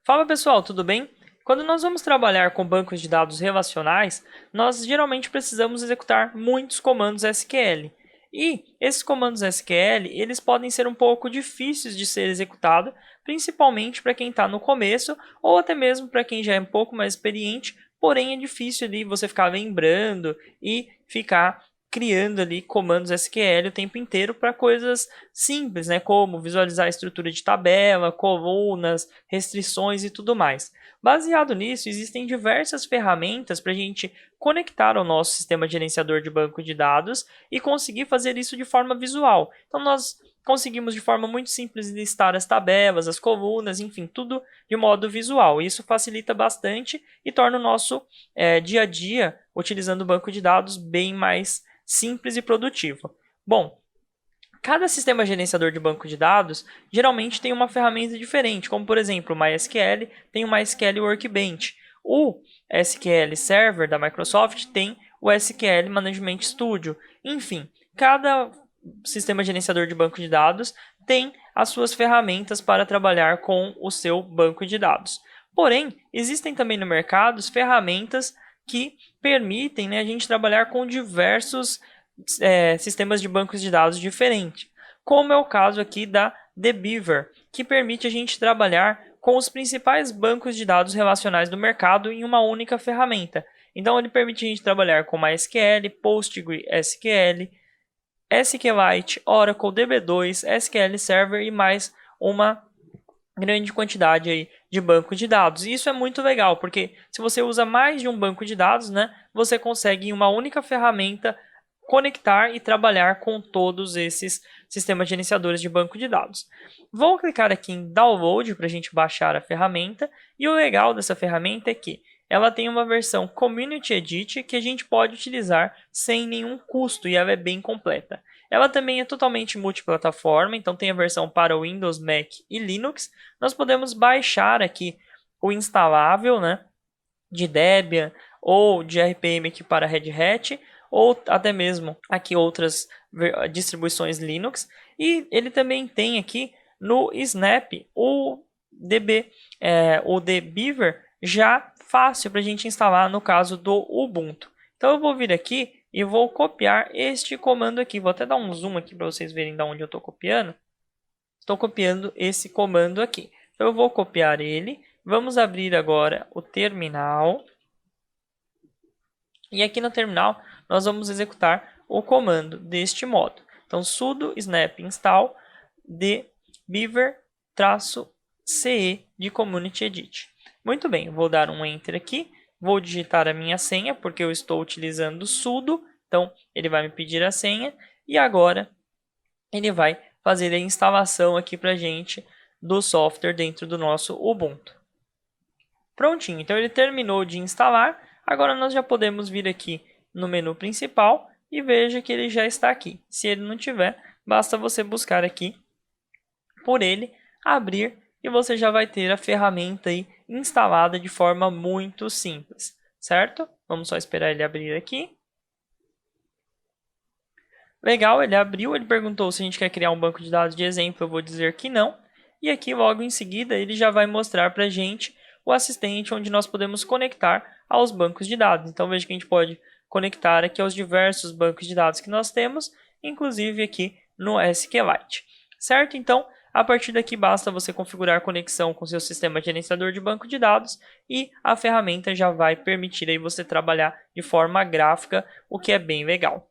Fala pessoal, tudo bem? Quando nós vamos trabalhar com bancos de dados relacionais, nós geralmente precisamos executar muitos comandos SQL. E esses comandos SQL, eles podem ser um pouco difíceis de ser executados, principalmente para quem está no começo, ou até mesmo para quem já é um pouco mais experiente, porém é difícil ali você ficar lembrando e ficar criando ali comandos SQL o tempo inteiro para coisas simples, né, como visualizar a estrutura de tabela, colunas, restrições e tudo mais. Baseado nisso, existem diversas ferramentas para a gente conectar ao nosso sistema gerenciador de banco de dados e conseguir fazer isso de forma visual. Então, nós conseguimos de forma muito simples listar as tabelas, as colunas, enfim, tudo de modo visual. Isso facilita bastante e torna o nosso dia a dia, utilizando o banco de dados, bem mais simples e produtivo. Bom, cada sistema gerenciador de banco de dados geralmente tem uma ferramenta diferente, como por exemplo o MySQL tem o MySQL Workbench. O SQL Server da Microsoft tem o SQL Management Studio. Enfim, cada sistema gerenciador de banco de dados tem as suas ferramentas para trabalhar com o seu banco de dados. Porém, existem também no mercado ferramentas que permitem, né, a gente trabalhar com diversos sistemas de bancos de dados diferentes, como é o caso aqui da The Beaver, que permite a gente trabalhar com os principais bancos de dados relacionais do mercado em uma única ferramenta. Então, ele permite a gente trabalhar com MySQL, PostgreSQL, SQLite, Oracle, DB2, SQL Server e mais uma grande quantidade aí de banco de dados. E isso é muito legal, porque se você usa mais de um banco de dados, né, você consegue em uma única ferramenta conectar e trabalhar com todos esses sistemas gerenciadores de banco de dados. Vou clicar aqui em Download para a gente baixar a ferramenta, e o legal dessa ferramenta é que ela tem uma versão Community Edit que a gente pode utilizar sem nenhum custo e ela é bem completa. Ela também é totalmente multiplataforma, então tem a versão para Windows, Mac e Linux. Nós podemos baixar aqui o instalável, né, de Debian ou de RPM aqui para Red Hat, ou até mesmo aqui outras distribuições Linux. E ele também tem aqui no Snap o The Beaver já fácil para a gente instalar no caso do Ubuntu. Então eu vou vir aqui e vou copiar este comando aqui. Vou até dar um zoom aqui para vocês verem de onde eu estou copiando. Estou copiando esse comando aqui. Então eu vou copiar ele. Vamos abrir agora o terminal. E aqui no terminal nós vamos executar o comando deste modo. Então sudo snap install de beaver-ce de community edit. Muito bem, vou dar um enter aqui, vou digitar a minha senha porque eu estou utilizando sudo, então ele vai me pedir a senha e agora ele vai fazer a instalação aqui para a gente do software dentro do nosso Ubuntu. Prontinho, então ele terminou de instalar. Agora nós já podemos vir aqui no menu principal e veja que ele já está aqui. Se ele não tiver, basta você buscar aqui por ele, abrir e você já vai ter a ferramenta aí instalada de forma muito simples, certo? Vamos só esperar ele abrir aqui. Legal, ele abriu, ele perguntou se a gente quer criar um banco de dados de exemplo, eu vou dizer que não. E aqui logo em seguida ele já vai mostrar para a gente o assistente onde nós podemos conectar aos bancos de dados. Então veja que a gente pode conectar aqui aos diversos bancos de dados que nós temos, inclusive aqui no SQLite. Certo? Então, a partir daqui basta você configurar a conexão com seu sistema gerenciador de banco de dados e a ferramenta já vai permitir aí você trabalhar de forma gráfica, o que é bem legal.